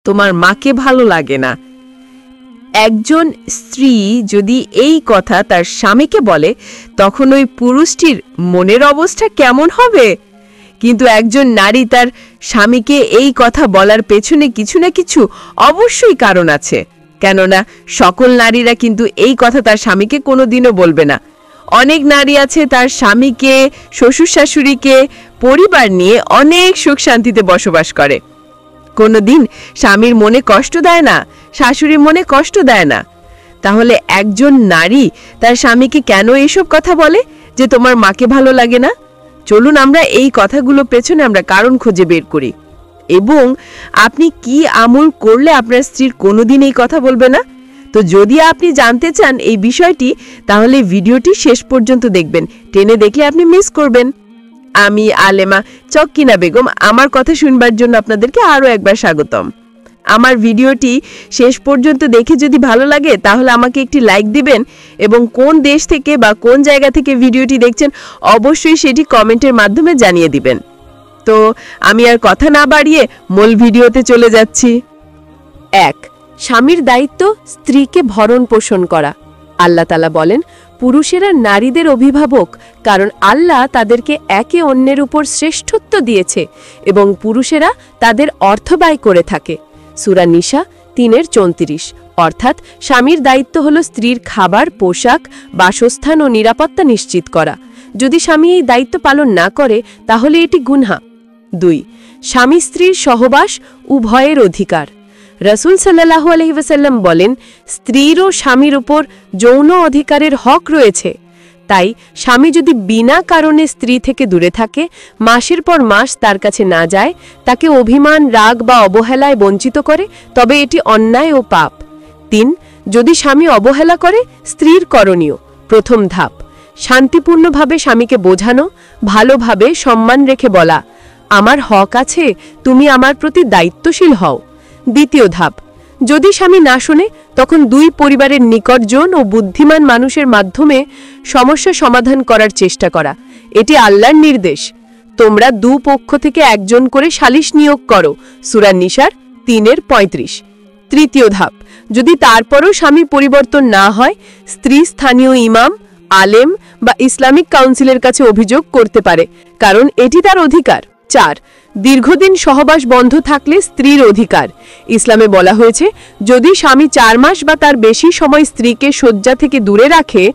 তোমার মাকে ভালো লাগে না। একজন স্ত্রী যদি এই কথা তার স্বামীকে বলে তখন ওই পুরুষটির মনের অবস্থা কেমন হবে? কিন্তু একজন নারী তার স্বামীকে এই কথা বলার পেছনে কিছু না কিছু অবশ্যই কারণ আছে, কেননা সকল নারীরা কিন্তু এই কথা তার স্বামীকে কোনোদিনও বলবে না। অনেক নারী আছে তার স্বামীকে, শ্বশুর শাশুড়িকে, পরিবার নিয়ে অনেক সুখ শান্তিতে বসবাস করে, কোনোদিন স্বামীর মনে কষ্ট দেয় না, শাশুড়ির মনে কষ্ট দেয় না। তাহলে একজন নারী তার স্বামীকে কেন এইসব কথা বলে যে তোমার মাকে ভালো লাগে না? চলুন আমরা এই কথাগুলো পেছনে আমরা কারণ খুঁজে বের করি, এবং আপনি কি আমল করলে আপনার স্ত্রীর কোনোদিন এই কথা বলবে না। তো যদি আপনি জানতে চান এই বিষয়টি, তাহলে ভিডিওটি শেষ পর্যন্ত দেখবেন, টেনে দেখলে আপনি মিস করবেন। আমি আলেমা চক্কিনা বেগম, আমার কথা শুনবার জন্য আপনাদেরকে আরও একবার স্বাগতম। আমার ভিডিওটি শেষ পর্যন্ত দেখে যদি ভালো লাগে তাহলে আমাকে একটি লাইক দিবেন, এবং কোন দেশ থেকে বা কোন জায়গা থেকে ভিডিওটি দেখছেন অবশ্যই সেটি কমেন্টের মাধ্যমে জানিয়ে দিবেন। তো আমি আর কথা না বাড়িয়ে মূল ভিডিওতে চলে যাচ্ছি। 1. স্বামীর দায়িত্ব স্ত্রীকে ভরণ পোষণ করা। আল্লাহ তাআলা বলেন, পুরুষেরা নারীদের অভিভাবক, কারণ আল্লাহ তাদেরকে একে অন্যের উপর শ্রেষ্ঠত্ব দিয়েছে এবং পুরুষেরা তাদের অর্থ ব্যয় করে থাকে। সূরা নিসা 3:34। অর্থাৎ স্বামীর দায়িত্ব হলো স্ত্রীর খাবার, পোশাক, বাসস্থান ও নিরাপত্তা নিশ্চিত করা। যদি স্বামী এই দায়িত্ব পালন না করে তাহলে এটি গুনহা। 2. স্বামী স্ত্রীর সহবাস উভয়ের অধিকার। রাসূল সাল্লাল্লাহু আলাইহি ওয়াসাল্লাম বলেন, স্ত্রীর ও স্বামীর উপর যৌন অধিকারের হক রয়েছে। তাই স্বামী যদি বিনা কারণে স্ত্রী থেকে দূরে থাকে, মাসের পর মাস তার কাছে না যায়, তাকে অভিমান, রাগ বা অবহেলায় বঞ্চিত করে, তবে এটি অন্যায় ও পাপ। 3. যদি স্বামী অবহেলা করে, স্ত্রীর করণীয়: প্রথম ধাপ, শান্তিপূর্ণভাবে স্বামীকে বোঝানো, ভালোভাবে সম্মান রেখে বলা, আমার হক আছে, তুমি আমার প্রতি দায়িত্বশীল হও। দ্বিতীয় ধাপ, যদি স্বামী না শোনে তখন দুই পরিবারের নিকটজন ও বুদ্ধিমান মানুষের মাধ্যমে সমস্যা সমাধান করার চেষ্টা করা। এটি আল্লাহর নির্দেশ। তোমরা দুপক্ষ থেকে একজন করে সালিশ নিয়োগ করো। সূরা নিসার 3:35। তৃতীয় ধাপ, যদি তারপরও স্বামী পরিবর্তন না হয়, স্ত্রী স্থানীয় ইমাম, আলেম বা ইসলামিক কাউন্সিলের কাছে অভিযোগ করতে পারে, কারণ এটি তার অধিকার। 4. দীর্ঘদিন সহবাস বন্ধ থাকলে স্ত্রীর অধিকার। ইসলামে বলা হয়েছে, যদি স্বামী 4 মাস বা তার বেশি সময় স্ত্রীকে শয্যা থেকে দূরে রাখে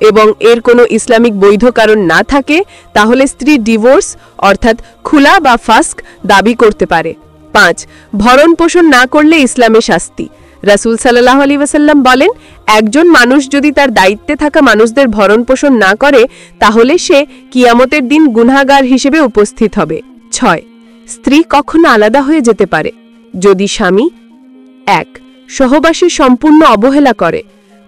এবং এর কোনো ইসলামিক বৈধ কারণ না থাকে, তাহলে স্ত্রী ডিভোর্স অর্থাৎ খুলা বা ফাস্ক দাবি করতে পারে। 5. ভরণ পোষণ না করলে ইসলামে শাস্তি। রাসূল সাল্লাল্লাহু আলাইহি ওয়াসাল্লাম বলেন, একজন মানুষ যদি তার দায়িত্বে থাকা মানুষদের ভরণ পোষণ না করে, তাহলে সে কিয়ামতের দিন গুনাহগার হিসেবে উপস্থিত হবে। 6. স্ত্রী কখনো আলাদা হয়ে যেতে পারে যদি স্বামী 1. সহবাসী সম্পূর্ণ অবহেলা করে,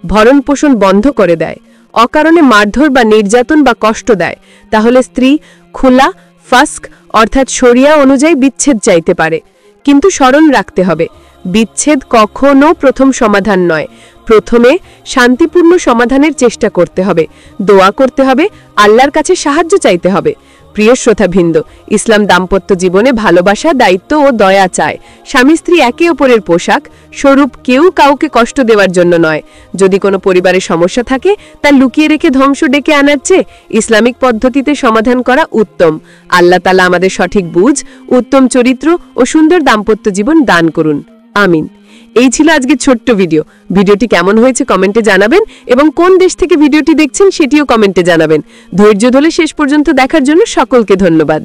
ভরণ পোষণ বন্ধ করে দেয়, অকারণে মারধর বা নির্যাতন বা কষ্ট দেয়, তাহলে স্ত্রী খুলা, ফাস্ক অর্থাৎ শরিয়া অনুযায়ী বিচ্ছেদ চাইতে পারে। কিন্তু স্মরণ রাখতে হবে, বিচ্ছেদ কখনো প্রথম সমাধান নয়। প্রথমে শান্তিপূর্ণ সমাধানের চেষ্টা করতে হবে, দোয়া করতে হবে, আল্লাহর কাছে সাহায্য চাইতে হবে। প্রিয় শ্রোতাবৃন্দ, ইসলাম দাম্পত্য জীবনে ভালোবাসা, দায়িত্ব ও দয়া চায়। স্বামী স্ত্রী একে অপরের পোশাক স্বরূপ, কেউ কাউকে কষ্ট দেওয়ার জন্য নয়। যদি কোনো পরিবারে সমস্যা থাকে, তা লুকিয়ে রেখে ধ্বংস ডেকে আনার চেয়ে ইসলামিক পদ্ধতিতে সমাধান করা উত্তম। আল্লাহ তাআলা আমাদের সঠিক বুঝ, উত্তম চরিত্র ও সুন্দর দাম্পত্য জীবন দান করুন। আমিন। এই ছিল আজকে ছোট্ট ভিডিও। ভিডিওটি কেমন হয়েছে কমেন্টে জানাবেন, এবং কোন দেশ থেকে ভিডিওটি দেখছেন সেটিও কমেন্টে জানাবেন। ধৈর্য ধরে শেষ পর্যন্ত দেখার জন্য সকলকে ধন্যবাদ।